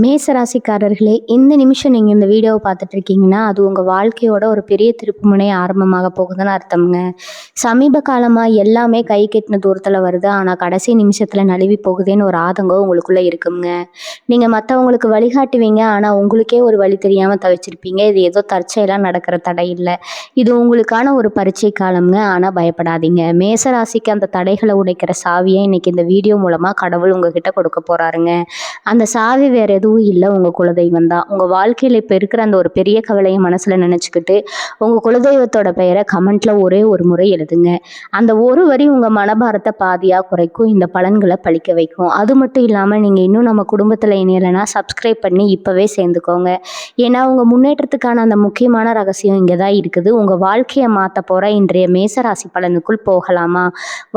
மேசராசிக்காரர்களே, இந்த நிமிஷம் நீங்கள் இந்த வீடியோவை பார்த்துட்டு இருக்கீங்கன்னா அது உங்கள் வாழ்க்கையோட ஒரு பெரிய திருப்புமுனை ஆரம்பமாக போகுதுன்னு அர்த்தம்ங்க. சமீப காலமாக எல்லாமே கை கெட்டின தூரத்தில் வருது, ஆனால் கடைசி நிமிஷத்தில் நழுவி போகுதுன்னு ஒரு ஆதங்கம் உங்களுக்குள்ளே இருக்குங்க. நீங்கள் மற்றவங்களுக்கு வழிகாட்டுவீங்க, ஆனால் உங்களுக்கே ஒரு வழி தெரியாமல் தவிச்சிருப்பீங்க. இது ஏதோ தற்செயலாக நடக்கிற தடை இல்லை, இது உங்களுக்கான ஒரு பரீட்சை காலம்ங்க. ஆனால் பயப்படாதீங்க. மேசராசிக்கு அந்த தடைகளை உடைக்கிற சாவியை இன்னைக்கு இந்த வீடியோ மூலமாக கடவுள் உங்ககிட்ட கொடுக்க போகிறாருங்க. அந்த சாவி வேற எதுவும் இல்லை, உங்கள் குலதெய்வம் தான். உங்கள் வாழ்க்கையில் இப்போ இருக்கிற அந்த ஒரு பெரிய கவலையை மனசில் நினச்சிக்கிட்டு உங்கள் குலதெய்வத்தோட பெயரை கமெண்ட்டில் ஒரே ஒரு முறை எழுதுங்க. அந்த ஒரு வரி உங்கள் மனபாரத்தை பாதியாக குறைக்கும், இந்த பலன்களை பழிக்க வைக்கும். அது மட்டும் இல்லாமல் நீங்கள் இன்னும் நம்ம குடும்பத்தில் இணையலைன்னா சப்ஸ்கிரைப் பண்ணி இப்போவே சேர்ந்துக்கோங்க. ஏன்னா உங்கள் முன்னேற்றத்துக்கான அந்த முக்கியமான ரகசியம் இங்கே தான் இருக்குது. உங்கள் வாழ்க்கையை மாற்ற போகிற இன்றைய மேசராசி பலனுக்குள் போகலாமா?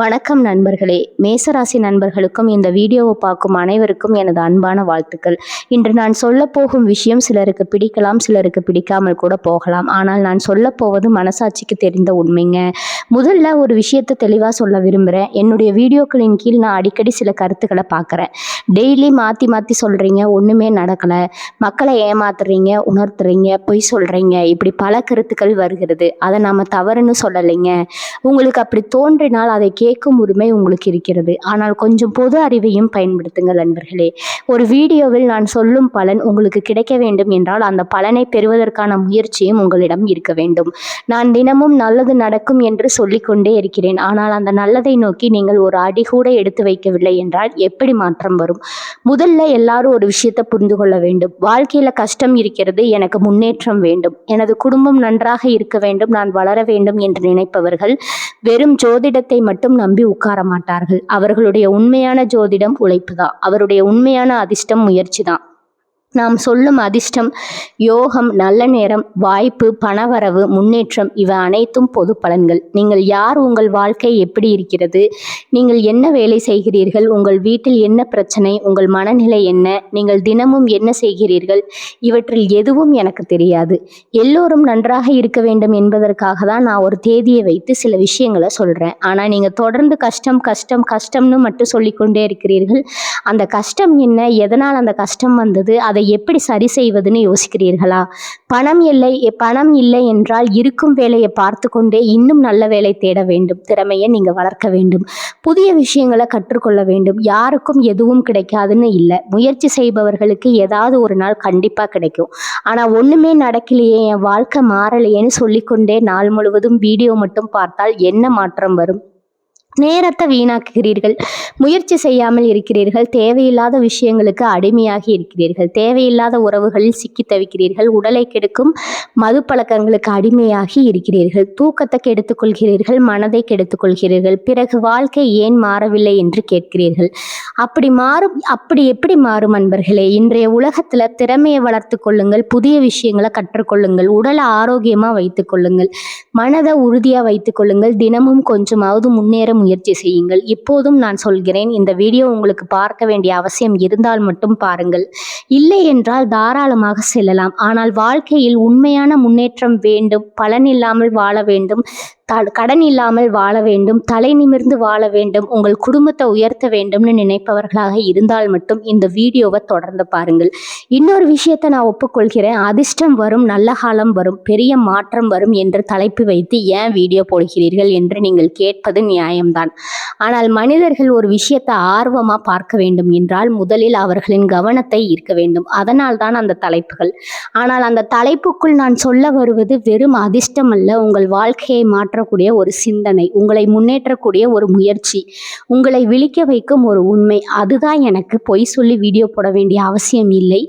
வணக்கம் நண்பர்களே. மேசராசி நண்பர்களுக்கும் இந்த வீடியோவை பார்க்கும் அனைவருக்கும் எனது அன்பான வாழ்த்துக்கள். இன்று நான் சொல்ல போகும் விஷயம் சிலருக்கு பிடிக்கலாம், சிலருக்கு பிடிக்காமல் கூட போகலாம். ஆனால் நான் சொல்ல போவது மனசாட்சிக்கு தெரிந்த உண்மைங்க. முதல்ல ஒரு விஷயத்தை தெளிவாக சொல்ல விரும்புகிறேன். என்னுடைய வீடியோக்களின் கீழ் நான் அடிக்கடி சில கருத்துக்களை பார்க்குறேன். டெய்லி மாற்றி சொல்கிறீங்க, ஒன்றுமே நடக்கலை, மக்களை ஏமாத்துறீங்க, உணர்த்துறீங்க, பொய் சொல்கிறீங்க, இப்படி பல கருத்துக்கள் வருகிறது. அதை நாம் தவறுன்னு சொல்லலைங்க. உங்களுக்கு அப்படி தோன்றினால் அதை கேட்கும் உரிமை உங்களுக்கு இருக்கிறது. ஆனால் கொஞ்சம் பொது அறிவையும் பயன்படுத்துங்கள் நண்பர்களே. ஒரு வீடியோவில் நான் சொல்லும் பலன் உங்களுக்கு கிடைக்க வேண்டும் என்றால் அந்த பலனை பெறுவதற்கான முயற்சியும் உங்களிடம் இருக்க வேண்டும். நான் தினமும் நல்லது நடக்கும் என்று சொல்லிக்கொண்டே இருக்கிறேன், ஆனால் அந்த நல்லதை நோக்கி நீங்கள் ஒரு அடி கூட எடுத்து வைக்கவில்லை என்றால் எப்படி மாற்றம் வரும்? முதல்ல எல்லாரும் ஒரு விஷயத்தை புரிந்து கொள்ள வேண்டும். வாழ்க்கையில கஷ்டம் இருக்கிறது, எனக்கு முன்னேற்றம் வேண்டும், எனது குடும்பம் நன்றாக இருக்க வேண்டும், நான் வளர வேண்டும் என்று நினைப்பவர்கள் வெறும் ஜோதிடத்தை மட்டும் நம்பி உட்கார மாட்டார்கள். அவர்களுடைய உண்மையான ஜோதிடம் உழைப்பு தான். அவருடைய உண்மையான அதிர்ஷ்டம் முயற்சி தான். நாம் சொல்லும் அதிர்ஷ்டம், யோகம், நல்ல நேரம், வாய்ப்பு, பணவரவு, முன்னேற்றம் இவை அனைத்தும் பொது பலன்கள். நீங்கள் யார், உங்கள் வாழ்க்கை எப்படி இருக்கிறது, நீங்கள் என்ன வேலை செய்கிறீர்கள், உங்கள் வீட்டில் என்ன பிரச்சனை, உங்கள் மனநிலை என்ன, நீங்கள் தினமும் என்ன செய்கிறீர்கள், இவற்றில் எதுவும் எனக்கு தெரியாது. எல்லோரும் நன்றாக இருக்க வேண்டும் என்பதற்காக தான் நான் ஒரு தேதியை வைத்து சில விஷயங்களை சொல்கிறேன். ஆனால் நீங்கள் தொடர்ந்து கஷ்டம் கஷ்டம் கஷ்டம்னு மட்டும் சொல்லிக்கொண்டே இருக்கிறீர்கள். அந்த கஷ்டம் என்ன, எதனால் அந்த கஷ்டம் வந்தது, அதை எப்படி சரி செய்வதுன்னு யோசிக்கிறீர்களா? பணம் இல்லை என்றால் இருக்கும் வேலையை பார்த்து கொண்டே இன்னும் நல்ல வேலை தேட வேண்டும். திறமையை நீங்க வளர்க்க வேண்டும், புதிய விஷயங்களை கற்றுக்கொள்ள வேண்டும். யாருக்கும் எதுவும் கிடைக்காதுன்னு இல்லை, முயற்சி செய்பவர்களுக்கு ஏதாவது ஒரு நாள் கண்டிப்பா கிடைக்கும். ஆனா ஒண்ணுமே நடக்கலையே, என் வாழ்க்கை மாறலையேன்னு சொல்லிக்கொண்டே நாள் முழுவதும் வீடியோ மட்டும் பார்த்தால் என்ன மாற்றம் வரும்? நேரத்தை வீணாக்குகிறீர்கள், முயற்சி செய்யாமல் இருக்கிறீர்கள், தேவையில்லாத விஷயங்களுக்கு அடிமையாகி இருக்கிறீர்கள், தேவையில்லாத உறவுகளில் சிக்கி தவிக்கிறீர்கள், உடலை கெடுக்கும் மது பழக்கங்களுக்கு அடிமையாகி இருக்கிறீர்கள், தூக்கத்தை கெடுத்துக் கொள்கிறீர்கள், மனதை கெடுத்துக் கொள்கிறீர்கள். பிறகு வாழ்க்கை ஏன் மாறவில்லை என்று கேட்கிறீர்கள். அப்படி எப்படி மாறும் அன்பர்களே? இன்றைய உலகத்துல திறமையை வளர்த்து கொள்ளுங்கள், புதிய விஷயங்களை கற்றுக்கொள்ளுங்கள், உடலை ஆரோக்கியமா வைத்துக் கொள்ளுங்கள், மனதை உறுதியா வைத்துக் கொள்ளுங்கள், தினமும் கொஞ்சமாவது முன்னேற முயற்சி செய்யுங்கள். இப்போதும் நான் சொல்கிறேன், இந்த வீடியோ உங்களுக்கு பார்க்க வேண்டிய அவசியம் இருந்தால் மட்டும் பாருங்கள், இல்லை என்றால் தாராளமாக செல்லலாம். ஆனால் வாழ்க்கையில் உண்மையான முன்னேற்றம் வேண்டும், பலன் இல்லாமல் வாழ வேண்டும், கடன் இல்லாமல் வாழ வேண்டும், தலை நிமிர்ந்து வாழ வேண்டும், உங்கள் குடும்பத்தை உயர்த்த வேண்டும்னு நினைப்பவர்களாக இருந்தால் மட்டும் இந்த வீடியோவை தொடர்ந்து பாருங்கள். இன்னொரு விஷயத்தை நான் ஒப்புக்கொள்கிறேன், அதிர்ஷ்டம் வரும், நல்ல காலம் வரும், பெரிய மாற்றம் வரும் என்று தலைப்பு வைத்து ஏன் வீடியோ போடுகிறீர்கள் என்று நீங்கள் கேட்பது நியாயம்தான். ஆனால் மனிதர்கள் ஒரு விஷயத்தை ஆர்வமாக பார்க்க வேண்டும் என்றால் முதலில் அவர்களின் கவனத்தை ஈர்க்க வேண்டும். அதனால் தான் அந்த தலைப்புகள். ஆனால் அந்த தலைப்புக்குள் நான் சொல்ல வருவது வெறும் அதிர்ஷ்டம் அல்ல, உங்கள் வாழ்க்கையை மாற்றக்கூடிய ஒரு சிந்தனை, உங்களை முன்னேற்றக்கூடிய ஒரு முயற்சி, உங்களை விழிக்க வைக்கும் ஒரு உண்மை. அதுதான் எனக்கு பொய் சொல்லி வீடியோ போட வேண்டிய அவசியம் இல்லை.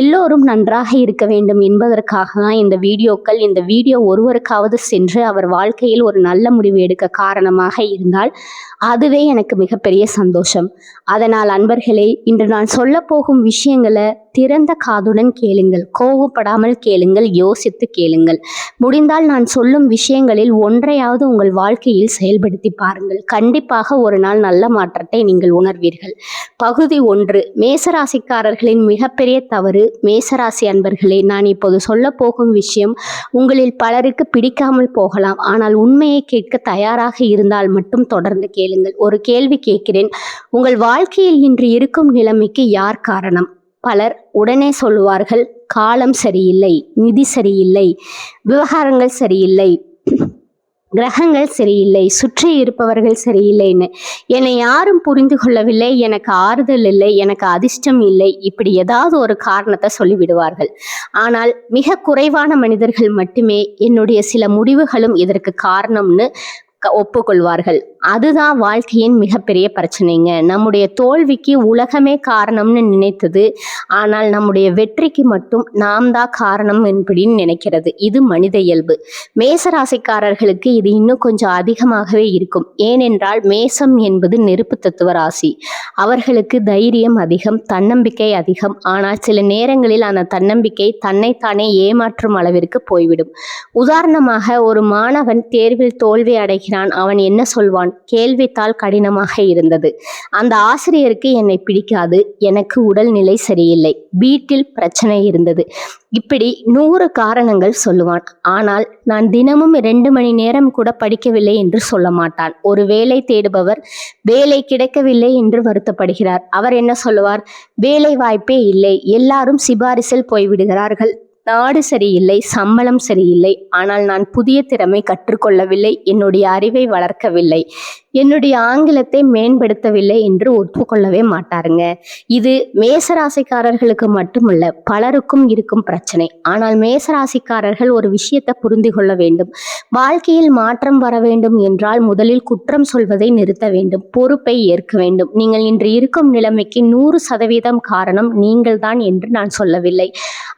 எல்லோரும் நன்றாக இருக்க வேண்டும் என்பதற்காக தான் இந்த வீடியோக்கள். இந்த வீடியோ ஒருவருக்காவது சென்று அவர் வாழ்க்கையில் ஒரு நல்ல முடிவு எடுக்க காரணமாக இருந்தால் அதுவே எனக்கு மிகப்பெரிய சந்தோஷம். அதனால் அன்பர்களே, இன்று நான் சொல்ல போகும் விஷயங்களை திறந்த காதுடன் கேளுங்கள், கோவப்படாமல் கேளுங்கள், யோசித்து கேளுங்கள். முடிந்தால் நான் சொல்லும் விஷயங்களில் ஒன்றையாவது உங்கள் வாழ்க்கையில் செயல்படுத்தி பாருங்கள். கண்டிப்பாக ஒரு நாள் நல்ல மாற்றத்தை நீங்கள் உணர்வீர்கள். பகுதி 1, மேசராசிக்காரர்களின் மிகப்பெரிய தவறு. மேசராசி அன்பர்களே, நான் இப்போது சொல்ல போகும் விஷயம் உங்களில் பலருக்கு பிடிக்காமல் போகலாம். ஆனால் உண்மையை கேட்க தயாராக இருந்தால் மட்டும் தொடர்ந்து கேளுங்கள். ஒரு கேள்வி கேட்கிறேன், உங்கள் வாழ்க்கையில் இன்று இருக்கும் நிலைமைக்கு யார் காரணம்? பலர் உடனே சொல்லுவார்கள், காலம் சரியில்லை, நிதி சரியில்லை, விவகாரங்கள் சரியில்லை, கிரகங்கள் சரியில்லை, சுற்றி இருப்பவர்கள் சரியில்லைன்னு. என்னை யாரும் புரிந்து கொள்ளவில்லை, எனக்கு ஆறுதல் இல்லை, எனக்கு அதிர்ஷ்டம் இல்லை, இப்படி ஏதாவது ஒரு காரணத்தை சொல்லிவிடுவார்கள். ஆனால் மிக குறைவான மனிதர்கள் மட்டுமே என்னுடைய சில முடிவுகளும் இதற்கு காரணம்னு ஒப்புக்கொள்வார்கள். அதுதான் வாழ்க்கையின் மிகப்பெரிய பிரச்சனைங்க. நம்முடைய தோல்விக்கு உலகமே காரணம்னு நினைத்தது, ஆனால் நம்முடைய வெற்றிக்கு மட்டும் நாம் தான் காரணம் என்படின்னு நினைக்கிறது. இது மனித இயல்பு. மேசராசிக்காரர்களுக்கு இது இன்னும் கொஞ்சம் அதிகமாகவே இருக்கும். ஏனென்றால் மேசம் என்பது நெருப்பு தத்துவ ராசி. அவர்களுக்கு தைரியம் அதிகம், தன்னம்பிக்கை அதிகம். ஆனால் சில நேரங்களில் அந்த தன்னம்பிக்கை தன்னைத்தானே ஏமாற்றும் அளவிற்கு போய்விடும். உதாரணமாக, ஒரு மாணவன் தேர்வில் தோல்வி அடைகிறான். அவன் என்ன சொல்வான்? கேள்வித்தாள் கடினமாக இருந்தது, அந்த ஆசிரியருக்கு என்னை பிடிக்காது, எனக்கு உடல்நிலை சரியில்லை, வீட்டில் பிரச்சனை இருந்தது, இப்படி 100 காரணங்கள் சொல்லுவான். ஆனால் நான் தினமும் 2 மணி நேரம் கூட படிக்கவில்லை என்று சொல்ல மாட்டான். ஒரு வேலை தேடுபவர் வேலை கிடைக்கவில்லை என்று வருத்தப்படுகிறார். அவர் என்ன சொல்லுவார்? வேலை வாய்ப்பே இல்லை, எல்லாரும் சிபாரிசில் போய்விடுகிறார்கள், நாடு சரியில்லை, சம்பளம் சரியில்லை, ஆனால் நான் புதிய திறமை கற்றுக்கொள்ளவில்லை, என்னுடைய அறிவை வளர்க்கவில்லை, என்னுடைய ஆங்கிலத்தை மேம்படுத்தவில்லை என்று ஒப்புக்கொள்ளவே மாட்டாருங்க. இது மேசராசிக்காரர்களுக்கு மட்டுமல்ல, பலருக்கும் இருக்கும் பிரச்சனை. ஆனால் மேசராசிக்காரர்கள் ஒரு விஷயத்தை புரிந்து கொள்ள வேண்டும். வாழ்க்கையில் மாற்றம் வர வேண்டும் என்றால் முதலில் குற்றம் சொல்வதை நிறுத்த வேண்டும், பொறுப்பை ஏற்க வேண்டும். நீங்கள் இன்று இருக்கும் நிலைமைக்கு 100% காரணம் நீங்கள் தான் என்று நான் சொல்லவில்லை.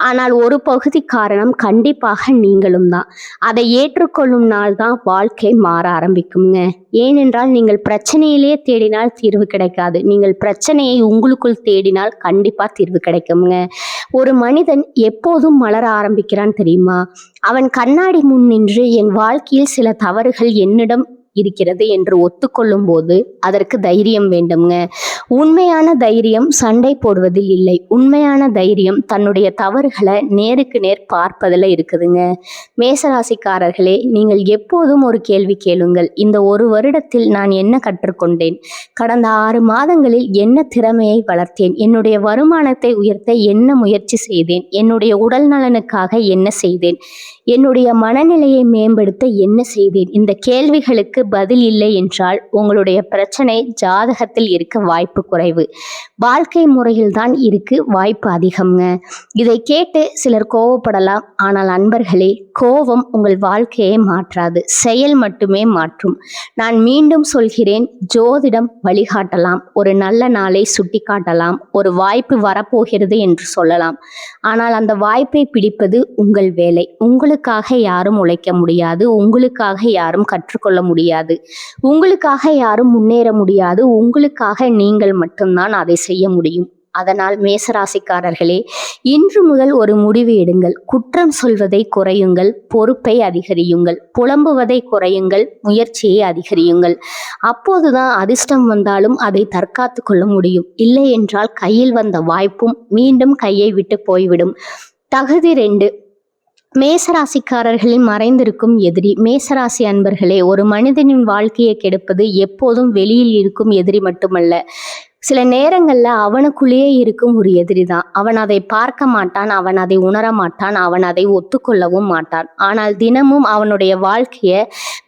ஆனால் ஒரு பகுதி காரணம் கண்டிப்பாக நீங்களும் தான். அதை ஏற்றுக்கொள்ளும் நாள் தான் வாழ்க்கை மாற ஆரம்பிக்குங்க. ஏனென்றால் நீங்கள் பிரச்சனையிலே தேடினால் தீர்வு கிடைக்காது, நீங்கள் பிரச்சனையை உங்களுக்குள் தேடினால் கண்டிப்பா தீர்வு கிடைக்குங்க. ஒரு மனிதன் எப்போதும் மலர ஆரம்பிக்கிறான் தெரியுமா? அவன் கண்ணாடி முன் நின்று என் வாழ்க்கையில் சில தவறுகள் என்னிடம் இருக்கிறது என்று ஒத்துக்கொள்ளும் போது அதற்கு தைரியம் வேண்டும்ங்க. உண்மையான தைரியம் சண்டை போடுவதில் இல்லை, உண்மையான தைரியம் தன்னுடைய தவறுகளை நேருக்கு நேர் பார்ப்பதில் இருக்குதுங்க. மேசராசிக்காரர்களே, நீங்கள் எப்போதும் ஒரு கேள்வி கேளுங்கள். இந்த 1 வருடத்தில் நான் என்ன கற்றுக்கொண்டேன்? கடந்த 6 மாதங்களில் என்ன திறமையை வளர்த்தேன்? என்னுடைய வருமானத்தை உயர்த்த என்ன முயற்சி செய்தேன்? என்னுடைய உடல் நலனுக்காக என்ன செய்தேன்? என்னுடைய மனநிலையை மேம்படுத்த என்ன செய்தேன்? இந்த கேள்விகளுக்கு பதில் இல்லை என்றால் உங்களுடைய பிரச்சனை ஜாதகத்தில் இருக்க வாய்ப்பு குறைவு, வாழ்க்கை முறையில் தான் இருக்கு வாய்ப்பு அதிகம்ங்க. இதை கேட்டு சிலர் கோவப்படலாம். ஆனால் அன்பர்களே, கோபம் உங்கள் வாழ்க்கையை மாற்றாது, செயல் மட்டுமே மாற்றும். நான் மீண்டும் சொல்கிறேன், ஜோதிடம் வழிகாட்டலாம், ஒரு நல்ல நாளை சுட்டி காட்டலாம், ஒரு வாய்ப்பு வரப்போகிறது என்று சொல்லலாம். ஆனால் அந்த வாய்ப்பை பிடிப்பது உங்கள் வேலை. உங்களுக்காக யாரும் உழைக்க முடியாது, உங்களுக்காக யாரும் கற்றுக்கொள்ள முடியாது, உங்களுக்காக யாரும் முன்னேற முடியாது, உங்களுக்காக நீங்கள் மட்டும்தான் அதை செய்ய முடியும். அதனால் மேசராசிக்காரர்களே, இன்று முதல் ஒரு முடிவு எடுங்கள். குற்றம் சொல்வதை குறையுங்கள், பொறுப்பை அதிகரியுங்கள், புலம்புவதை குறையுங்கள், முயற்சியை அதிகரியுங்கள். அப்போதுதான் அதிர்ஷ்டம் வந்தாலும் அதை தற்காத்து கொள்ள முடியும். இல்லை என்றால் கையில் வந்த வாய்ப்பும் மீண்டும் கையை விட்டு போய்விடும். தகுதி 2. மேசராசிக்காரர்களின் மறைந்திருக்கும் எதிரி. மேசராசி அன்பர்களே, ஒரு மனிதனின் வாழ்க்கையை கெடுப்பது எப்போதும் வெளியில் இருக்கும் எதிரி மட்டுமல்ல, சில நேரங்கள்ல அவனுக்குள்ளேயே இருக்கும் ஒரு எதிரி தான். அவன் அதை பார்க்க மாட்டான், அவன் அதை உணர மாட்டான், அவன் அதை ஒத்துக்கொள்ளவும் மாட்டான். ஆனால் தினமும் அவனுடைய வாழ்க்கையை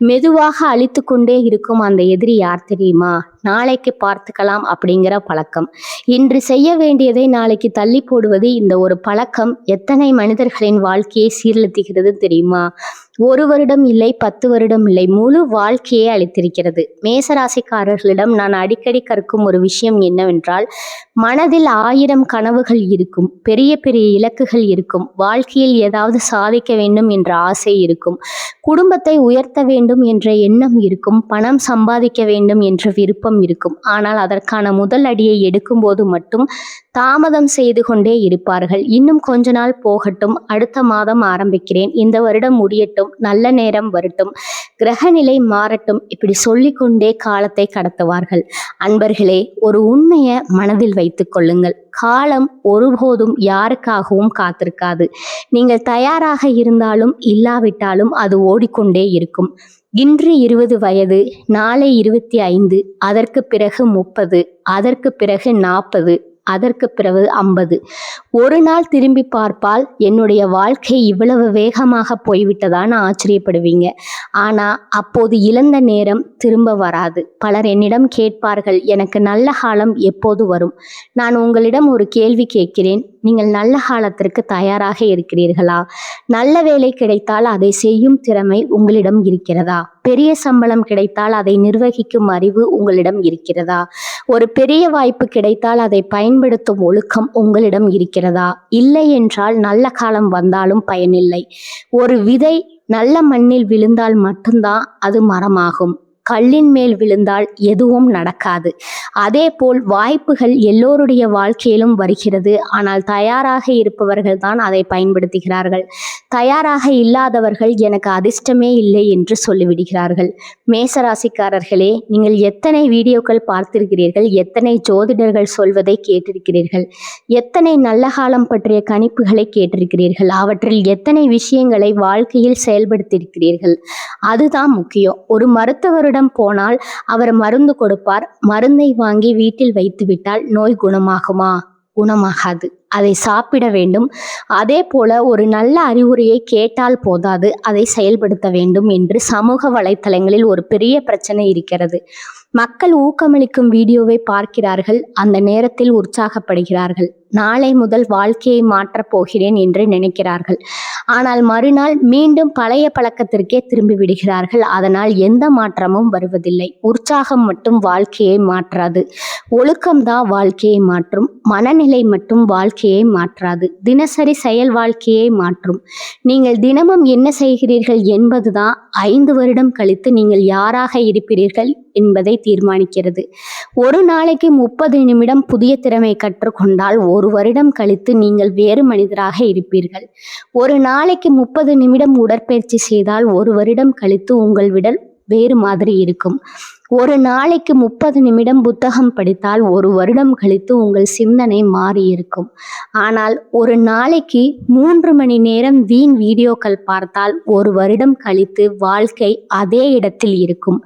மெதுவாக அழித்து கொண்டே இருக்கும் அந்த எதிரி யார் தெரியுமா? நாளைக்கு பார்த்துக்கலாம் அப்படிங்கிற பழக்கம். இன்று செய்ய வேண்டியதை நாளைக்கு தள்ளி போடுவது, இந்த ஒரு பழக்கம் எத்தனை மனிதர்களின் வாழ்க்கையை சீரழித்துகிறது தெரியுமா? 1 வருடம் இல்லை, 10 வருடம் இல்லை, முழு வாழ்க்கையே அளித்திருக்கிறது. மேசராசிக்காரர்களிடம் நான் அடிக்கடி கற்கும் ஒரு விஷயம் என்னவென்றால், மனதில் 1000 கனவுகள் இருக்கும், பெரிய பெரிய இலக்குகள் இருக்கும், வாழ்க்கையில் ஏதாவது சாதிக்க வேண்டும் என்ற ஆசை இருக்கும், குடும்பத்தை உயர்த்த வேண்டும் என்ற எண்ணம் இருக்கும், பணம் சம்பாதிக்க வேண்டும் என்ற விருப்பம் இருக்கும். ஆனால் அதற்கான முதல் அடியை எடுக்கும்போது மட்டும் தாமதம் செய்து கொண்டே இருப்பார்கள். இன்னும் கொஞ்ச நாள் போகட்டும், அடுத்த மாதம் ஆரம்பிக்கிறேன், இந்த வருடம் முடியட்டும், நல்ல நேரம் வரட்டும், கிரகநிலை மாறட்டும், இப்படி சொல்லிக்கொண்டே காலத்தை கடத்துவார்கள். அன்பர்களே, ஒரு உண்மையை மனதில் வைத்துக் கொள்ளுங்கள். காலம் ஒருபோதும் யாருக்காகவும் காத்திருக்காது. நீங்கள் தயாராக இருந்தாலும் இல்லாவிட்டாலும் அது ஓடிக்கொண்டே இருக்கும். இன்று 20 வயது, நாளை 25, அதற்கு பிறகு 30, அதற்கு பிறகு 40, அதற்கு பிறகு 50. ஒரு நாள் திரும்பி பார்ப்பால் என்னுடைய வாழ்க்கை இவ்வளவு வேகமாக போய்விட்டதான்னு ஆச்சரியப்படுவீங்க. ஆனா அப்போது இழந்த நேரம் திரும்ப வராது. பலர் என்னிடம் கேட்பார்கள், எனக்கு நல்ல காலம் எப்போது வரும்? நான் உங்களிடம் ஒரு கேள்வி கேட்கிறேன். நீங்கள் நல்ல காலத்திற்கு தயாராக இருக்கிறீர்களா? நல்ல வேலை கிடைத்தால் அதை செய்யும் திறமை உங்களிடம் இருக்கிறதா? பெரிய சம்பளம் கிடைத்தால் அதை நிர்வகிக்கும் அறிவு உங்களிடம் இருக்கிறதா? ஒரு பெரிய வாய்ப்பு கிடைத்தால் அதை பயன்படுத்தும் ஒழுக்கம் உங்களிடம் இருக்கிறதா? இல்லை என்றால் நல்ல காலம் வந்தாலும் பயனில்லை. ஒரு விதை நல்ல மண்ணில் விழுந்தால் மட்டும்தான் அது மரமாகும். கல்லின் மேல் விழுந்தால் எதுவும் நடக்காது. அதே போல் வாய்ப்புகள் எல்லோருடைய வாழ்க்கையிலும் வருகிறது. ஆனால் தயாராக இருப்பவர்கள் தான் அதை பயன்படுத்துகிறார்கள். தயாராக இல்லாதவர்கள் எனக்கு அதிர்ஷ்டமே இல்லை என்று சொல்லிவிடுகிறார்கள். மேசராசிக்காரர்களே, நீங்கள் எத்தனை வீடியோக்கள் பார்த்திருக்கிறீர்கள்? எத்தனை ஜோதிடர்கள் சொல்வதை கேட்டிருக்கிறீர்கள்? எத்தனை நல்ல காலம் பற்றிய கணிப்புகளை கேட்டிருக்கிறீர்கள்? அவற்றில் எத்தனை விஷயங்களை வாழ்க்கையில் செயல்படுத்தியிருக்கிறீர்கள்? அதுதான் முக்கியம். ஒரு மருத்துவரிடம் போனால் அவர் மருந்து கொடுப்பார். மருந்தை வாங்கி வீட்டில் வைத்துவிட்டால் நோய் குணமாகுமா? குணமாகாது. அதை சாப்பிட வேண்டும். அதே போல ஒரு நல்ல அறிவுரையை கேட்டால் போதாது, அதை செயல்படுத்த வேண்டும் என்று சமூக வலைத்தளங்களில் ஒரு பெரிய பிரச்சனை இருக்கிறது. மக்கள் ஊக்கமளிக்கும் வீடியோவை பார்க்கிறார்கள். அந்த நேரத்தில் உற்சாகப்படுகிறார்கள். நாளை முதல் வாழ்க்கையை மாற்றப் போகிறேன் என்று நினைக்கிறார்கள். ஆனால் மறுநாள் மீண்டும் பழைய பழக்கத்திற்கே திரும்பி விடுகிறார்கள். அதனால் எந்த மாற்றமும் வருவதில்லை. உற்சாகம் மட்டும் வாழ்க்கையை மாற்றாது. ஒழுக்கம்தான் வாழ்க்கையை மாற்றும். மனநிலை மட்டும் வாழ்க்கையை மாற்றாது. தினசரி செயல் வாழ்க்கையை மாற்றும். நீங்கள் தினமும் என்ன செய்கிறீர்கள் என்பதுதான் 5 வருடம் கழித்து நீங்கள் யாராக இருப்பீர்கள் என்பதை தீர்மானிக்கிறது. ஒரு நாளைக்கு 30 நிமிடம் புதிய திறமை கற்றுக்கொண்டால் 1 வருடம் கழித்து நீங்கள் வேறு மனிதராக இருப்பீர்கள். ஒரு நாளைக்கு 30 நிமிடம் உடற்பயிற்சி செய்தால் 1 வருடம் கழித்து உங்கள் உடல் வேறு மாதிரி இருக்கும். ஒரு நாளைக்கு 30 நிமிடம் புத்தகம் படித்தால் 1 வருடம் கழித்து உங்கள் சிந்தனை மாறி இருக்கும். ஆனால் ஒரு நாளைக்கு 3 மணி நேரம் வீண் வீடியோக்கள் பார்த்தால் 1 வருடம் கழித்து வாழ்க்கை அதே இடத்தில் இருக்கும்.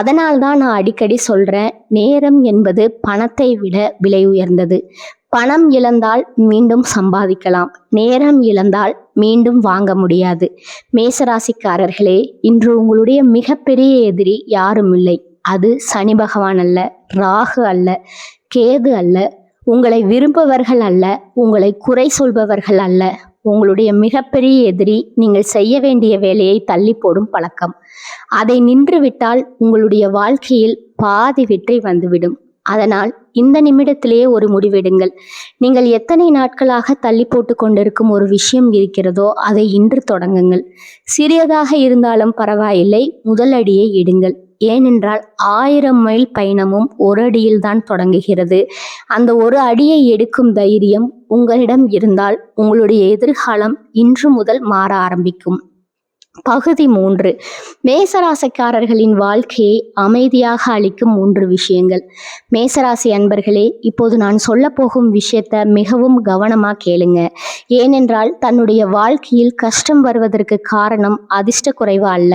அதனால்தான் நான் அடிக்கடி சொல்றேன், நேரம் என்பது பணத்தை விட விலை உயர்ந்தது. பணம் இழந்தால் மீண்டும் சம்பாதிக்கலாம். நேரம் இழந்தால் மீண்டும் வாங்க முடியாது. மேசராசிக்காரர்களே, இன்று உங்களுடைய மிகப்பெரிய எதிரி யாரும் இல்லை. அது சனி பகவான் அல்ல, ராகு அல்ல, கேது அல்ல, உங்களை விரும்புபவர்கள் அல்ல, உங்களை குறை சொல்பவர்கள் அல்ல. உங்களுடைய மிகப்பெரிய எதிரி நீங்கள் செய்ய வேண்டிய வேலையை தள்ளி போடும் பழக்கம். அதை நின்றுவிட்டால் உங்களுடைய வாழ்க்கையில் பாதி வெற்றி வந்துவிடும். அதனால் இந்த நிமிடத்திலேயே ஒரு முடிவெடுங்கள். நீங்கள் எத்தனை நாட்களாக தள்ளி போட்டு கொண்டிருக்கும் ஒரு விஷயம் இருக்கிறதோ அதை இன்று தொடங்குங்கள். சிறியதாக இருந்தாலும் பரவாயில்லை, முதல் அடியை இடுங்கள். ஏனென்றால் 1000 மைல் பயணமும் ஒரு அடியில் தான் தொடங்குகிறது. அந்த ஒரு அடியை எடுக்கும் தைரியம் உங்களிடம் இருந்தால் உங்களுடைய எதிர்காலம் இன்று முதல் மாற ஆரம்பிக்கும். பகுதி 3. மேசராசிக்காரர்களின் வாழ்க்கையை அமைதியாக அளிக்கும் 3 விஷயங்கள். மேசராசி அன்பர்களே, இப்போது நான் சொல்ல போகும் விஷயத்தை மிகவும் கவனமாக கேளுங்க. ஏனென்றால் தன்னுடைய வாழ்க்கையில் கஷ்டம் வருவதற்கு காரணம் அதிர்ஷ்ட குறைவு அல்ல,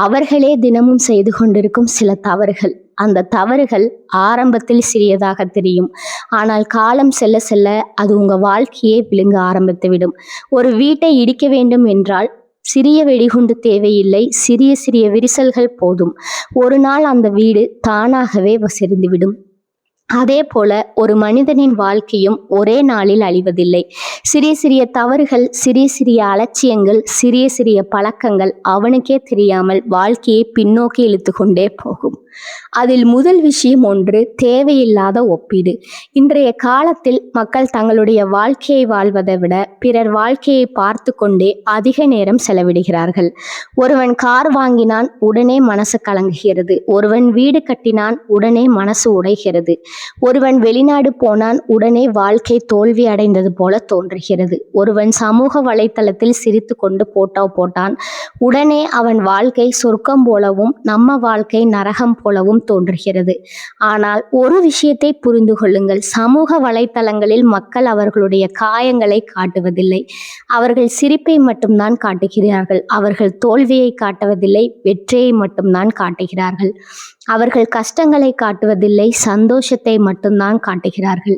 அவர்களே தினமும் செய்து கொண்டிருக்கும் சில தவறுகள். அந்த தவறுகள் ஆரம்பத்தில் சிறியதாக தெரியும். ஆனால் காலம் செல்ல செல்ல அது உங்கள் வாழ்க்கையை விழுங்க ஆரம்பித்துவிடும். ஒரு வீட்டை இடிக்க வேண்டும் என்றால் சிறிய வெடிகுண்டு தேவையில்லை, சிறிய சிறிய விரிசல்கள் போதும். ஒரு நாள் அந்த வீடு தானாகவே சரிந்துவிடும். அதே போல ஒரு மனிதனின் வாழ்க்கையும் ஒரே நாளில் அழிவதில்லை. சிறிய சிறிய தவறுகள், சிறிய சிறிய அலட்சியங்கள், சிறிய சிறிய பழக்கங்கள் அவனுக்கே தெரியாமல் வாழ்க்கையை பின்னோக்கி இழுத்து கொண்டே போகும். அதில் முதல் விஷயம் ஒன்று, தேவையில்லாத ஒப்பீடு. இன்றைய காலத்தில் மக்கள் தங்களுடைய வாழ்க்கையை வாழ்வதை விட பிறர் வாழ்க்கையை பார்த்து கொண்டே அதிக நேரம் செலவிடுகிறார்கள். ஒருவன் கார் வாங்கினான், உடனே மனசு கலங்குகிறது. ஒருவன் வீடு கட்டினான், உடனே மனசு உடைகிறது. ஒருவன் வெளிநாடு போனான், உடனே வாழ்க்கை தோல்வி அடைந்தது போல தோன்றுகிறது. ஒருவன் சமூக வலைத்தளத்தில் சிரித்து கொண்டு போட்டோ போட்டான், உடனே அவன் வாழ்க்கை சொர்க்கம் போலவும் நம்ம வாழ்க்கை நரகம் போலவும் தோன்றுகிறது. ஆனால் ஒரு விஷயத்தை புரிந்து கொள்ளுங்கள், சமூக வலைத்தளங்களில் மக்கள் அவர்களுடைய காயங்களை காட்டுவதில்லை, அவர்கள் சிரிப்பை மட்டும்தான் காட்டுகிறார்கள். அவர்கள் தோல்வியை காட்டுவதில்லை, வெற்றியை மட்டும்தான் காட்டுகிறார்கள். அவர்கள் கஷ்டங்களை காட்டுவதில்லை, சந்தோஷத்தை மட்டும்தான் காட்டுகிறார்கள்.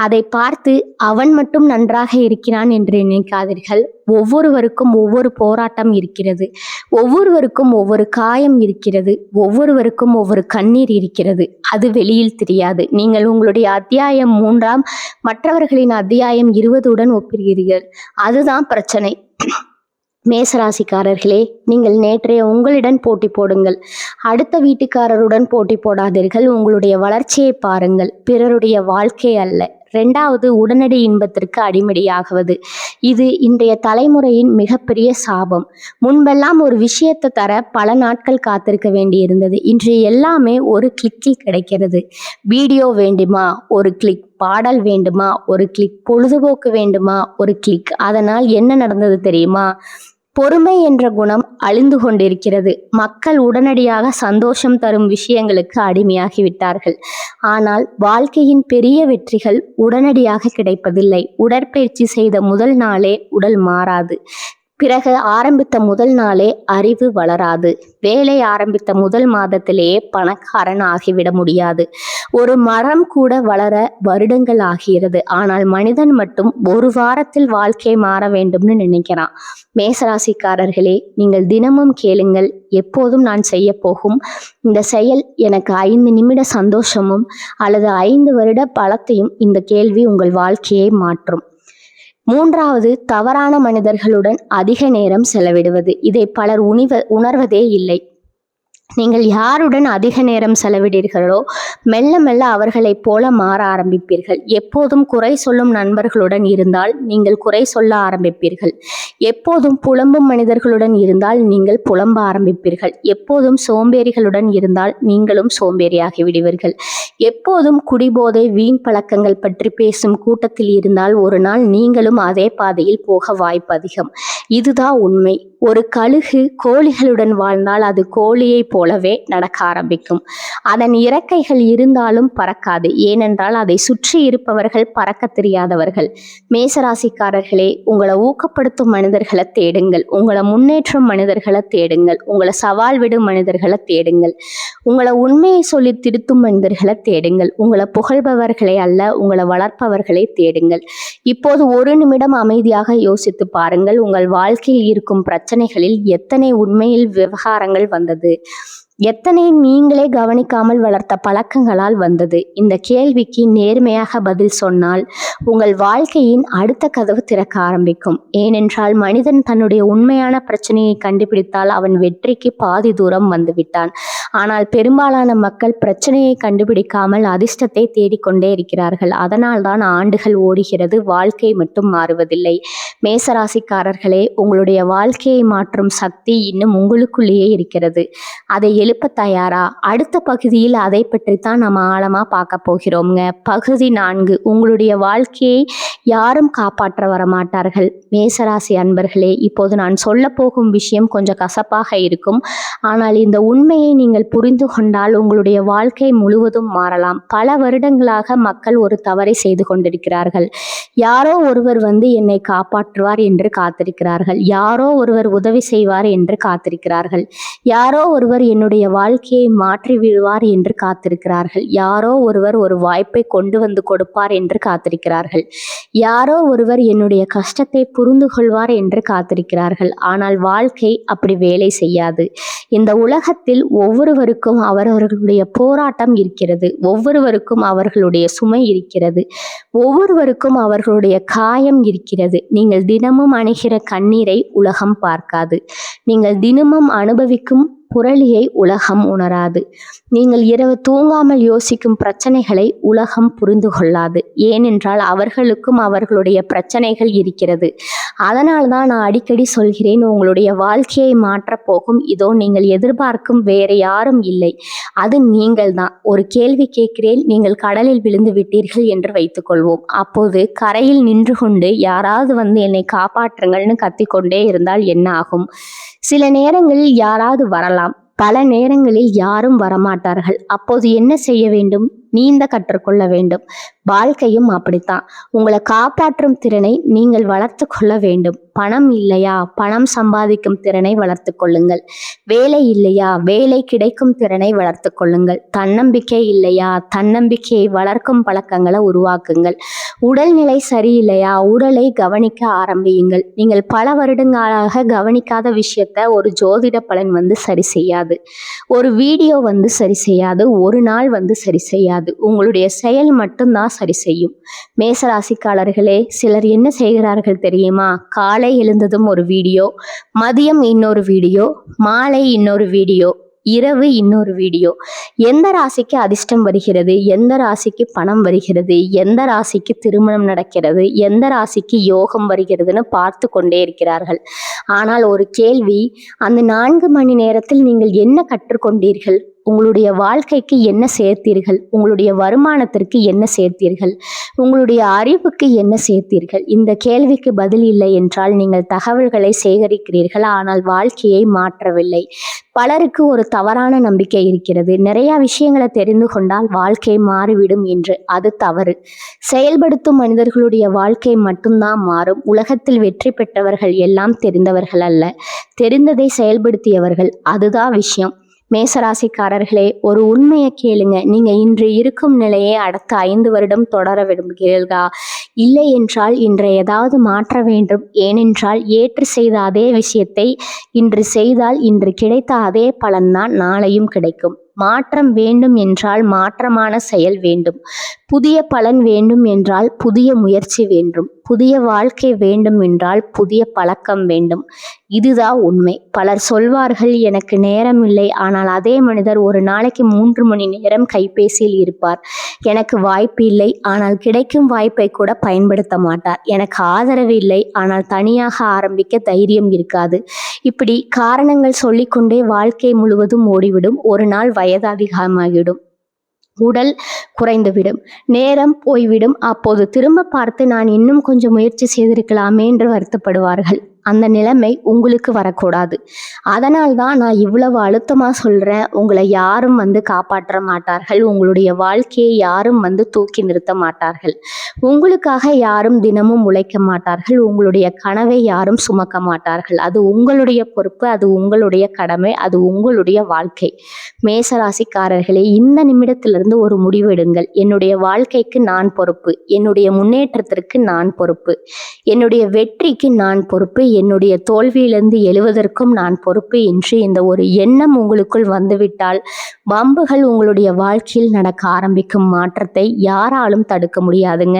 அதை பார்த்து அவன் மட்டும் நன்றாக இருக்கிறான் என்று நினைக்காதீர்கள். ஒவ்வொருவருக்கும் ஒவ்வொரு போராட்டம் இருக்கிறது, ஒவ்வொருவருக்கும் ஒவ்வொரு காயம் இருக்கிறது, ஒவ்வொருவருக்கும் ஒவ்வொரு கண்ணீர் இருக்கிறது. அது வெளியில் தெரியாது. நீங்கள் உங்களுடைய அத்தியாயம் 3 மற்றவர்களின் அத்தியாயம் 20 ஒப்பிடுகிறீர்கள். அதுதான் பிரச்சனை. மேசராசிக்காரர்களே, நீங்கள் நேற்றைய உங்களுடன் போட்டி போடுங்கள். அடுத்த வீட்டுக்காரருடன் போட்டி போடாதீர்கள். உங்களுடைய வளர்ச்சியை பாருங்கள், பிறருடைய வாழ்க்கை அல்ல. 2வது, உடனடி இன்பத்திற்கு அடிமடியாகுவது. இது இன்றைய தலைமுறையின் மிகப்பெரிய சாபம். முன்பெல்லாம் ஒரு விஷயத்தை தர பல நாட்கள் காத்திருக்க வேண்டியிருந்தது. இன்று எல்லாமே ஒரு கிளிக்கில் கிடைக்கிறது. வீடியோ வேண்டுமா? ஒரு கிளிக். பாடல் வேண்டுமா? ஒரு கிளிக். பொழுதுபோக்கு வேண்டுமா? ஒரு கிளிக். அதனால் என்ன நடந்தது தெரியுமா? பொறுமை என்ற குணம் அழிந்து கொண்டிருக்கிறது. மக்கள் உடனடியாக சந்தோஷம் தரும் விஷயங்களுக்கு அடிமையாகிவிட்டார்கள். ஆனால் வாழ்க்கையின் பெரிய வெற்றிகள் உடனடியாக கிடைப்பதில்லை. உடற்பயிற்சி செய்த முதல் நாளே உடல் மாறாது. பிறகு ஆரம்பித்த முதல் நாளே அறிவு வளராது. வேலை ஆரம்பித்த முதல் மாதத்திலேயே பணக்காரன் ஆகிவிட முடியாது. ஒரு மரம் கூட வளர வருடங்கள் ஆகிறது. ஆனால் மனிதன் மட்டும் ஒரு வாரத்தில் வாழ்க்கை மாற வேண்டும்னு நினைக்கிறான். மேசராசிக்காரர்களே, நீங்கள் தினமும் கேளுங்கள். எப்போதும் நான் செய்ய போகும் இந்த செயல் எனக்கு 5 நிமிட சந்தோஷமும் அல்லது 5 வருட பலத்தையும். இந்த கேள்வி உங்கள் வாழ்க்கையை மாற்றும். 3வது, தவறான மனிதர்களுடன் அதிக நேரம் செலவிடுவது. இதை பலர் உணர்வதே இல்லை. நீங்கள் யாருடன் அதிக நேரம் செலவிடுகிறீர்களோ மெல்ல மெல்ல அவர்களைப் போல மாற ஆரம்பிப்பீர்கள். எப்போதும் குறை சொல்லும் நண்பர்களுடன் இருந்தால் நீங்கள் குறை சொல்ல ஆரம்பிப்பீர்கள். எப்போதும் புலம்பும் மனிதர்களுடன் இருந்தால் நீங்கள் புலம்ப ஆரம்பிப்பீர்கள். எப்போதும் சோம்பேறிகளுடன் இருந்தால் நீங்களும் சோம்பேறியாகி விடுவீர்கள். எப்போதும் குடிபோதை வீண் பழக்கங்கள் பற்றி பேசும் கூட்டத்தில் இருந்தால் ஒரு நாள் நீங்களும் அதே பாதையில் போக வாய்ப்பு அதிகம். இதுதான் உண்மை. ஒரு கழுகு கோழிகளுடன் வாழ்ந்தால் அது கோழியை போலவே நடக்க ஆரம்பிக்கும். அதன் இறக்கைகள் இருந்தாலும் பறக்காது. ஏனென்றால் அதை சுற்றி இருப்பவர்கள் பறக்க தெரியாதவர்கள். மேசராசிக்காரர்களே, உங்களை ஊக்கப்படுத்தும் மனிதர்களை தேடுங்கள். உங்களை முன்னேற்றும் மனிதர்களை தேடுங்கள். உங்களை சவால் விடும் மனிதர்களை தேடுங்கள். உங்களை உண்மையை சொல்லி திருத்தும் மனிதர்களை தேடுங்கள். உங்களை புகழ்பவர்களை அல்ல, உங்களை வளர்ப்பவர்களை தேடுங்கள். இப்போது ஒரு நிமிடம் அமைதியாக யோசித்து பாருங்கள். உங்கள் வாழ்க்கையில் இருக்கும் பிரச்சனைகளில் எத்தனை உண்மையில் விவகாரங்கள் வந்தது? எத்தனை நீங்களே கவனிக்காமல் வளர்த்த பழக்கங்களால் வந்தது? இந்த கேள்விக்கு நேர்மையாக பதில் சொன்னால் உங்கள் வாழ்க்கையின் அடுத்த கதவு திறக்க ஆரம்பிக்கும். ஏனென்றால் மனிதன் தன்னுடைய உண்மையான பிரச்சனையை கண்டுபிடித்தால் அவன் வெற்றிக்கு பாதி தூரம் வந்துவிட்டான். ஆனால் பெரும்பாலான மக்கள் பிரச்சனையை கண்டுபிடிக்காமல் அதிர்ஷ்டத்தை தேடிக்கொண்டே இருக்கிறார்கள். அதனால்தான் ஆண்டுகள் ஓடுகிறது, வாழ்க்கை மட்டும் மாறுவதில்லை. மேசராசிக்காரர்களே, உங்களுடைய வாழ்க்கையை மாற்றும் சக்தி இன்னும் உங்களுக்குள்ளேயே இருக்கிறது. அதை எழுப்ப தயாரா? அடுத்த பகுதியில் அதை பற்றித்தான் நம்ம ஆழமாக பார்க்க போகிறோம்ங்க. பகுதி 4. உங்களுடைய வாழ்க்கையை யாரும் காப்பாற்ற வரமாட்டார்கள். மேசராசி அன்பர்களே, இப்போது நான் சொல்ல போகும் விஷயம் கொஞ்சம் கசப்பாக இருக்கும். ஆனால் இந்த உண்மையை நீங்கள் புரிந்து கொண்டால் உங்களுடைய வாழ்க்கை முழுவதும் மாறலாம். பல வருடங்களாக மக்கள் ஒரு தவறை செய்து கொண்டிருக்கிறார்கள். யாரோ ஒருவர் வந்து என்னை காப்பாற்றுவார் என்று காத்திருக்கிறார்கள். யாரோ ஒருவர் உதவி செய்வார் என்று காத்திருக்கிறார்கள். யாரோ ஒருவர் என்னுடைய வாழ்க்கையை மாற்றி விடுவார் என்று காத்திருக்கிறார்கள். யாரோ ஒருவர் ஒரு வாய்ப்பை கொண்டு வந்து கொடுப்பார் என்று காத்திருக்கிறார்கள். யாரோ ஒருவர் என்னுடைய கஷ்டத்தை புரிந்து கொள்வார் என்று காத்திருக்கிறார்கள். ஆனால் வாழ்க்கை அப்படி வேலை செய்யாது. இந்த உலகத்தில் ஒவ்வொருவருக்கும் அவரவர்களுடைய போராட்டம் இருக்கிறது. ஒவ்வொருவருக்கும் அவர்களுடைய சுமை இருக்கிறது. ஒவ்வொருவருக்கும் அவர்களுடைய காயம் இருக்கிறது. நீங்கள் தினமும் அணுகிற கண்ணீரை உலகம் பார்க்காது. நீங்கள் தினமும் அனுபவிக்கும் புரளியை உலகம் உணராது. நீங்கள் இரவு தூங்காமல் யோசிக்கும் பிரச்சனைகளை உலகம் புரிந்து கொள்ளாது. ஏனென்றால் அவர்களுக்கும் அவர்களுடைய பிரச்சனைகள் இருக்கிறது. அதனால் தான் நான் அடிக்கடி சொல்கிறேன், உங்களுடைய வாழ்க்கையை மாற்றப் போகும் இதோ நீங்கள் எதிர்பார்க்கும் வேறு யாரும் இல்லை, அது நீங்கள் தான். ஒரு கேள்வி கேட்கிறேன், நீங்கள் கடலில் விழுந்து விட்டீர்கள் என்று வைத்துக்கொள்வோம். அப்போது கரையில் நின்று கொண்டு யாராவது வந்து என்னை காப்பாற்றுங்கள்னு கத்திக்கொண்டே இருந்தால் என்ன ஆகும்? சில நேரங்களில் யாராவது வரலாம், பல நேரங்களில் யாரும் வரமாட்டார்கள். அப்போது என்ன செய்ய வேண்டும்? நீந்த கற்றுக்கொள்ள வேண்டும். வாழ்க்கையும் அப்படித்தான். உங்களை காப்பாற்றும் திறனை நீங்கள் வளர்த்து கொள்ள வேண்டும். பணம் இல்லையா? பணம் சம்பாதிக்கும் திறனை வளர்த்து கொள்ளுங்கள். வேலை இல்லையா? வேலை கிடைக்கும் திறனை வளர்த்து கொள்ளுங்கள். தன்னம்பிக்கை இல்லையா? தன்னம்பிக்கையை வளர்க்கும் பழக்கங்களை உருவாக்குங்கள். உடல்நிலை சரியில்லையா? உடலை கவனிக்க ஆரம்பியுங்கள். நீங்கள் பல வருடங்களாக கவனிக்காத விஷயத்த ஒரு ஜோதிட பலன் சரி செய்யாது. ஒரு வீடியோ சரி செய்யாது. ஒரு நாள் சரி செய்யாது. உங்களுடைய செயல் மட்டும்தான் சரி செய்யும். மேசராசிக்காரர்களே, சிலர் என்ன செய்கிறார்கள் தெரியுமா? காலை எழுந்ததும் ஒரு வீடியோ, மதியம் இன்னொரு வீடியோ, மாலை இன்னொரு வீடியோ, இரவு இன்னொரு வீடியோ. எந்த ராசிக்கு அதிர்ஷ்டம் வருகிறது? எந்த ராசிக்கு பணம் வருகிறது? எந்த ராசிக்கு திருமணம் நடக்கிறது? எந்த ராசிக்கு யோகம் வருகிறதுன்னு பார்த்து கொண்டே இருக்கிறார்கள். ஆனால் ஒரு கேள்வி, அந்த 4 மணி நேரத்தில் நீங்கள் என்ன கற்றுக்கொண்டீர்கள்? உங்களுடைய வாழ்க்கைக்கு என்ன சேர்த்தீர்கள்? உங்களுடைய வருமானத்திற்கு என்ன சேர்த்தீர்கள்? உங்களுடைய அறிவுக்கு என்ன சேர்த்தீர்கள்? இந்த கேள்விக்கு பதில் இல்லை என்றால் நீங்கள் தகவல்களை சேகரிக்கிறீர்கள், ஆனால் வாழ்க்கையை மாற்றவில்லை. பலருக்கு ஒரு தவறான நம்பிக்கை இருக்கிறது, நிறைய விஷயங்களை தெரிந்து கொண்டால் வாழ்க்கை மாறிவிடும் என்று. அது தவறு. செயல்படுத்தும் மனிதர்களுடைய வாழ்க்கை மட்டும்தான் மாறும். உலகத்தில் வெற்றி பெற்றவர்கள் எல்லாம் தெரிந்தவர்கள் அல்ல, தெரிந்ததை செயல்படுத்தியவர்கள். அதுதான் விஷயம். மேசராசிக்காரர்களே, ஒரு உண்மையை கேளுங்க. நீங்க இன்று இருக்கும் நிலையை அடுத்த 5 வருடம் தொடர விரும்புகிறீர்களா? இல்லை என்றால் இன்று ஏதாவது மாற்ற வேண்டும். ஏனென்றால் ஏற்று செய்த அதே விஷயத்தை இன்று செய்தால் இன்று கிடைத்த அதே பலன்தான் நாளையும் கிடைக்கும். மாற்றம் வேண்டும் என்றால் மாற்றமான செயல் வேண்டும். புதிய பலன் வேண்டும் என்றால் புதிய முயற்சி வேண்டும். புதிய வாழ்க்கை வேண்டும் என்றால் புதிய பழக்கம் வேண்டும். இதுதான் உண்மை. பலர் சொல்வார்கள், எனக்கு நேரம் இல்லை. ஆனால் அதே மனிதர் ஒரு நாளைக்கு 3 மணி நேரம் கைபேசியில் இருப்பார். எனக்கு வாய்ப்பு இல்லை, ஆனால் கிடைக்கும் வாய்ப்பை கூட பயன்படுத்த மாட்டார். எனக்கு ஆதரவு இல்லை, ஆனால் தனியாக ஆரம்பிக்க தைரியம் இருக்காது. இப்படி காரணங்கள் சொல்லிக்கொண்டே வாழ்க்கை முழுவதும் ஓடிவிடும். ஒரு நாள் வயது அதிகமாகிவிடும், உடல் குறைந்துவிடும், நேரம் போய்விடும். அப்போது திரும்ப பார்த்து நான் இன்னும் கொஞ்சம் முயற்சி செய்திருக்கலாமே என்று வருத்தப்படுவார்கள். அந்த நிலைமை உங்களுக்கு வரக்கூடாது. அதனால்தான் நான் இவ்வளவு அழுத்தமாக சொல்கிறேன். உங்களை யாரும் காப்பாற்ற மாட்டார்கள். உங்களுடைய வாழ்க்கையை யாரும் தூக்கி நிறுத்த மாட்டார்கள். உங்களுக்காக யாரும் தினமும் உழைக்க மாட்டார்கள். உங்களுடைய கனவை யாரும் சுமக்க மாட்டார்கள். அது உங்களுடைய பொறுப்பு, அது உங்களுடைய கடமை, அது உங்களுடைய வாழ்க்கை. மேசராசிக்காரர்களே, இந்த நிமிடத்திலிருந்து ஒரு முடிவெடுங்கள். என்னுடைய வாழ்க்கைக்கு நான் பொறுப்பு, என்னுடைய முன்னேற்றத்திற்கு நான் பொறுப்பு, என்னுடைய வெற்றிக்கு நான் பொறுப்பு, என்னுடைய தோல்வியிலிருந்து எழுவதற்கும் நான் பொறுப்பு என்று இந்த ஒரு எண்ணம் உங்களுக்குள் வந்துவிட்டால் வம்புகள் உங்களுடைய வாழ்க்கையில் நடக்க ஆரம்பிக்கும். மாற்றத்தை யாராலும் தடுக்க முடியாதுங்க.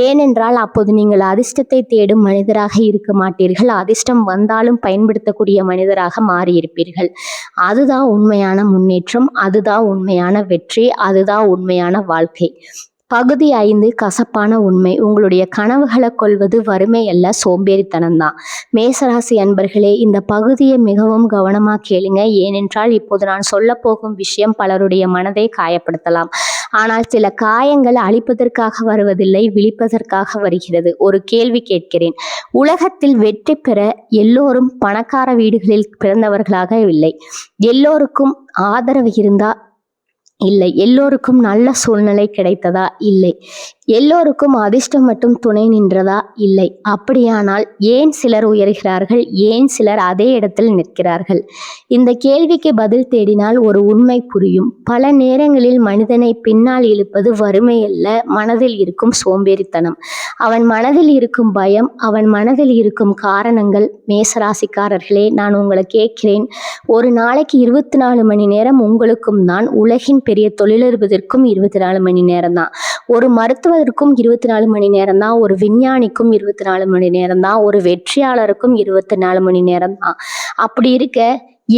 ஏனென்றால் அப்போது நீங்கள் அதிர்ஷ்டத்தை தேடும் மனிதராக இருக்க மாட்டீர்கள். அதிர்ஷ்டம் வந்தாலும் பயன்படுத்தக்கூடிய மனிதராக மாறியிருப்பீர்கள். அதுதான் உண்மையான முன்னேற்றம், அதுதான் உண்மையான வெற்றி, அதுதான் உண்மையான வாழ்க்கை. பகுதி 5, கசப்பான உண்மை. உங்களுடைய கனவுகளை கொள்வது வறுமை அல்ல, சோம்பேறித்தனம்தான். மேசராசி அன்பர்களே, இந்த பகுதியை மிகவும் கவனமாக கேளுங்க. ஏனென்றால் இப்போது நான் சொல்ல போகும் விஷயம் பலருடைய மனதை காயப்படுத்தலாம். ஆனால் சில காயங்கள் அழிப்பதற்காக வருவதில்லை, விழிப்பதற்காக வருகிறது. ஒரு கேள்வி கேட்கிறேன். உலகத்தில் வெற்றி பெற எல்லோரும் பணக்கார வீடுகளில் பிறந்தவர்களாக இல்லை. எல்லோருக்கும் ஆதரவு இருந்தா? இல்லை. எல்லோருக்கும் நல்ல சூழ்நிலை கிடைத்ததா? இல்லை. எல்லோருக்கும் அதிர்ஷ்டம் மட்டும் துணை நின்றதா? இல்லை. அப்படியானால் ஏன் சிலர் உயர்கிறார்கள்? ஏன் சிலர் அதே இடத்தில் நிற்கிறார்கள்? இந்த கேள்விக்கு பதில் தேடினால் ஒரு உண்மை புரியும். பல நேரங்களில் மனிதனை பின்னால் இழுப்பது வறுமை அல்ல, மனதில் இருக்கும் சோம்பேறித்தனம், அவன் மனதில் இருக்கும் பயம், அவன் மனதில் இருக்கும் காரணங்கள். மேசராசிக்காரர்களே, நான் உங்களை கேட்கிறேன், ஒரு நாளைக்கு 24 மணி நேரம் உங்களுக்கும் தான். உலகின் பெரிய தொழிலதிபருக்கும் 24 மணி நேரம் தான். ஒரு மருத்துவருக்கும் 24 மணி நேரம் தான். ஒரு விஞ்ஞானிக்கும் 24 மணி நேரம் தான். ஒரு வெற்றியாளருக்கும் 24 மணி நேரம் தான். அப்படி இருக்க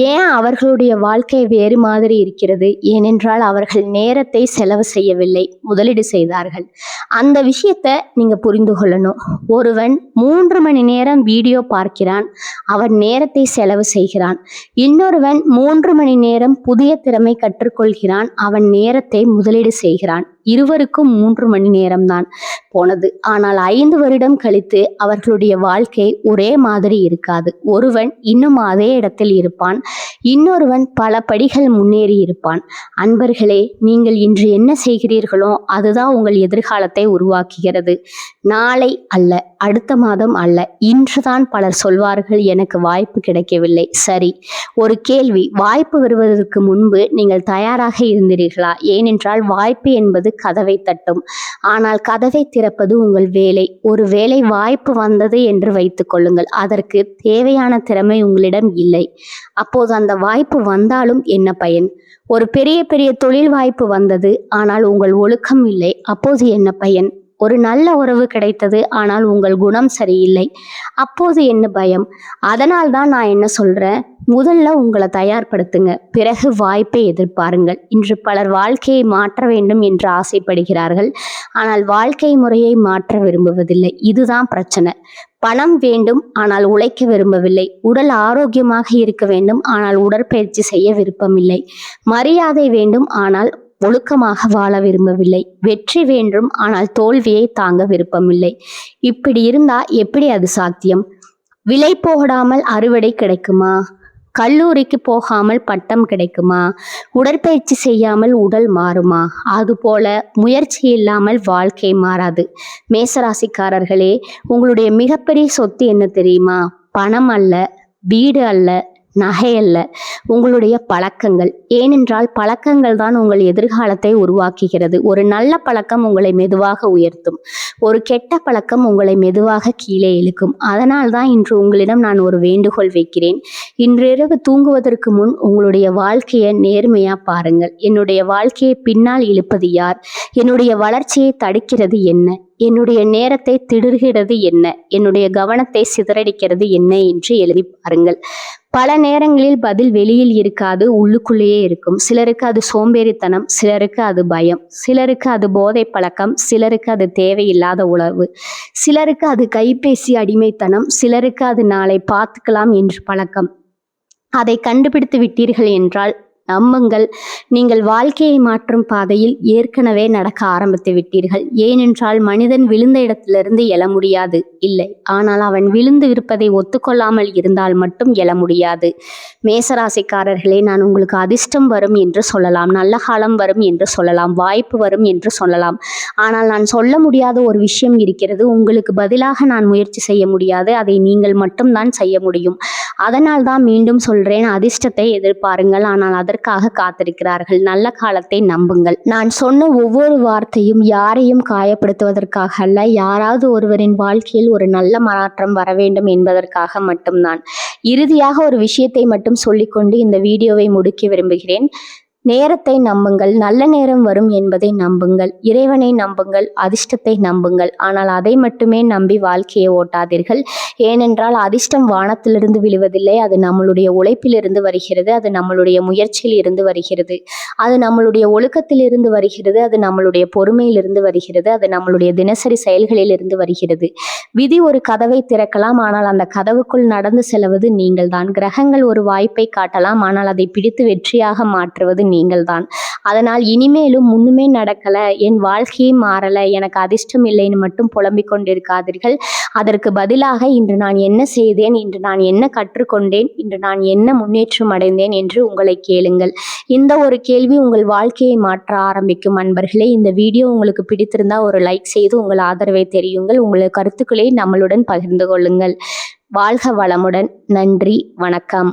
ஏன் அவர்களுடைய வாழ்க்கை வேறு மாதிரி இருக்கிறது? ஏனென்றால் அவர்கள் நேரத்தை செலவு செய்யவில்லை, முதலீடு செய்தார்கள். அந்த விஷயத்தை நீங்க புரிந்து கொள்ளணும். ஒருவன் 3 மணி நேரம் வீடியோ பார்க்கிறான், அவன் நேரத்தை செலவு செய்கிறான். இன்னொருவன் 3 மணி நேரம் புதிய திறமை கற்றுக்கொள்கிறான், அவன் நேரத்தை முதலீடு செய்கிறான். இருவருக்கும் 3 மணி நேரம்தான். போனது. ஆனால் 5 வருடம் கழித்து அவர்களுடைய வாழ்க்கை ஒரே மாதிரி இருக்காது. ஒருவன் இன்னும் அதே இடத்தில் இருப்பான், இன்னொருவன் பல படிகள் முன்னேறி இருப்பான். அன்பர்களே, நீங்கள் இன்று என்ன செய்கிறீர்களோ அதுதான் உங்கள் எதிர்காலத்தை உருவாக்குகிறது. நாளை அல்ல, அடுத்த மாதம் அல்ல, இன்றுதான் பலர் சொல்வார்கள் எனக்கு வாய்ப்பு கிடைக்கவில்லை. சரி, ஒரு கேள்வி, வாய்ப்பு வருவதற்கு முன்பு நீங்கள் தயாராக இருந்தீர்களா? ஏனென்றால் வாய்ப்பு என்பது கதவை தட்டும், ஆனால் கதவை திறப்பது உங்கள் வேலை. ஒரு வேலை வாய்ப்பு வந்தது என்று வைத்துக் கொள்ளுங்கள், அதற்கு தேவையான திறமை உங்களிடம் இல்லை. அப்போது அந்த வாய்ப்பு வந்தாலும் என்ன பயன்? ஒரு பெரிய பெரிய தொழில் வாய்ப்பு வந்தது, ஆனால் உங்கள் ஒழுக்கம் இல்லை, அப்போது என்ன பயன்? ஒரு நல்ல உறவு கிடைத்தது, ஆனால் உங்கள் குணம் சரியில்லை, அப்போது என்ன பயம்? அதனால் தான் நான் என்ன சொல்றேன், முதல்ல உங்களை தயார்படுத்துங்க, பிறகு வாய்ப்பை எதிர்பாருங்கள். இன்று பலர் வாழ்க்கையை மாற்ற வேண்டும் என்று ஆசைப்படுகிறார்கள், ஆனால் வாழ்க்கை முறையை மாற்ற விரும்புவதில்லை. இதுதான் பிரச்சனை. பணம் வேண்டும், ஆனால் உழைக்க விரும்பவில்லை. உடல் ஆரோக்கியமாக இருக்க வேண்டும், ஆனால் உடற்பயிற்சி செய்ய விருப்பமில்லை. மரியாதை வேண்டும், ஆனால் ஒழுக்கமாக வாழ விரும்பவில்லை. வெற்றி வேண்டும், ஆனால் தோல்வியை தாங்க விருப்பமில்லை. இப்படி இருந்தா எப்படி அது சாத்தியம்? விலை போடாமல் அறுவடை கிடைக்குமா? கல்லூரிக்கு போகாமல் பட்டம் கிடைக்குமா? உடற்பயிற்சி செய்யாமல் உடல் மாறுமா? அதுபோல முயற்சி இல்லாமல் வாழ்க்கை மாறாது. மேசராசிக்காரர்களே, உங்களுடைய மிகப்பெரிய சொத்து என்ன தெரியுமா? பணம் அல்ல, வீடு அல்ல, நகை அல்ல, உங்களுடைய பழக்கங்கள். ஏனென்றால் பழக்கங்கள் தான் உங்கள் எதிர்காலத்தை உருவாக்குகிறது. ஒரு நல்ல பழக்கம் உங்களை மெதுவாக உயர்த்தும், ஒரு கெட்ட பழக்கம் உங்களை மெதுவாக கீழே இழுக்கும். அதனால் தான் இன்று உங்களிடம் நான் ஒரு வேண்டுகோள் வைக்கிறேன். இன்றிரவு தூங்குவதற்கு முன் உங்களுடைய வாழ்க்கையை நேர்மையா பாருங்கள். என்னுடைய வாழ்க்கையை பின்னால் இழுப்பது யார்? என்னுடைய வளர்ச்சியை தடுக்கிறது என்ன? என்னுடைய நேரத்தை திடுகிறது என்ன? என்னுடைய கவனத்தை சிதறடிக்கிறது என்ன என்று எழுதி பாருங்கள். பல நேரங்களில் பதில் வெளியில் இருக்காது, உள்ளுக்குள்ளேயே இருக்கும். சிலருக்கு அது சோம்பேறித்தனம், சிலருக்கு அது பயம், சிலருக்கு அது போதை பழக்கம், சிலருக்கு அது தேவையில்லாத உணவு, சிலருக்கு அது கைபேசி அடிமைத்தனம், சிலருக்கு அது நாளை பார்த்துக்கலாம் என்று பழக்கம். அதை கண்டுபிடித்து விட்டீர்கள் என்றால் நம்புங்கள், நீங்கள் வாழ்க்கையை மாற்றும் பாதையில் ஏற்கனவே நடக்க ஆரம்பித்து விட்டீர்கள். ஏனென்றால் மனிதன் விழுந்த இடத்திலிருந்து எழ முடியாது இல்லை, ஆனால் அவன் விழுந்து இருப்பதை ஒத்துக்கொள்ளாமல் இருந்தால் மட்டும் எழ முடியாது. மேசராசிக்காரர்களே, நான் உங்களுக்கு அதிர்ஷ்டம் வரும் என்று சொல்லலாம், நல்ல காலம் வரும் என்று சொல்லலாம், வாய்ப்பு வரும் என்று சொல்லலாம். ஆனால் நான் சொல்ல முடியாத ஒரு விஷயம் இருக்கிறது. உங்களுக்கு பதிலாக நான் முயற்சி செய்ய முடியாது, அதை நீங்கள் மட்டும்தான் செய்ய முடியும். அதனால் தான் மீண்டும் சொல்றேன், அதிர்ஷ்டத்தை எதிர்பாருங்கள், ஆனால் அதற்காக காத்திருக்கிறார்கள். நல்ல காலத்தை நம்புங்கள். நான் சொன்ன ஒவ்வொரு வார்த்தையும் யாரையும் காயப்படுத்துவதற்காக அல்ல, யாராவது ஒருவரின் வாழ்க்கையில் ஒரு நல்ல மாற்றம் வர வேண்டும் என்பதற்காக மட்டும்தான். இறுதியாக ஒரு விஷயத்தை மட்டும் சொல்லிக்கொண்டு இந்த வீடியோவை முடிக்க விரும்புகிறேன். நேரத்தை நம்புங்கள், நல்ல நேரம் வரும் என்பதை நம்புங்கள், இறைவனை நம்புங்கள், அதிர்ஷ்டத்தை நம்புங்கள். ஆனால் அதை மட்டுமே நம்பி வாழ்க்கையை ஓட்டாதீர்கள். ஏனென்றால் அதிர்ஷ்டம் வானத்திலிருந்து விழுவதில்லை, அது நம்மளுடைய உழைப்பிலிருந்து வருகிறது, அது நம்மளுடைய முயற்சியில் இருந்து வருகிறது, அது நம்மளுடைய ஒழுக்கத்தில் இருந்து வருகிறது, அது நம்மளுடைய பொறுமையிலிருந்து வருகிறது, அது நம்மளுடைய தினசரி செயல்களில் இருந்து வருகிறது. விதி ஒரு கதவை திறக்கலாம், ஆனால் அந்த கதவுக்குள் நடந்து செல்வது நீங்கள் தான். கிரகங்கள் ஒரு வாய்ப்பை காட்டலாம், ஆனால் அதை பிடித்து வெற்றியாக மாற்றுவது நீங்கள் தான். அதனால் இனிமேலும் முன்னுமே நடக்கல, என் வாழ்க்கையே மாறல, எனக்கு அதிர்ஷ்டம் இல்லைன்னு மட்டும் புலம்பிக் கொண்டிருக்காதீர்கள். அதற்கு பதிலாக இன்று நான் என்ன செய்தேன், இன்று நான் என்ன கற்றுக்கொண்டேன், இன்று நான் என்ன முன்னேற்றம் அடைந்தேன் என்று உங்களை கேளுங்கள். இந்த ஒரு கேள்வி உங்கள் வாழ்க்கையை மாற்ற ஆரம்பிக்கும். அன்பர்களே, இந்த வீடியோ உங்களுக்கு பிடித்திருந்தா ஒரு லைக் செய்து உங்கள் ஆதரவை தெரியுங்கள். உங்கள் கருத்துக்களை நம்மளுடன் பகிர்ந்து கொள்ளுங்கள். வாழ்க வளமுடன். நன்றி, வணக்கம்.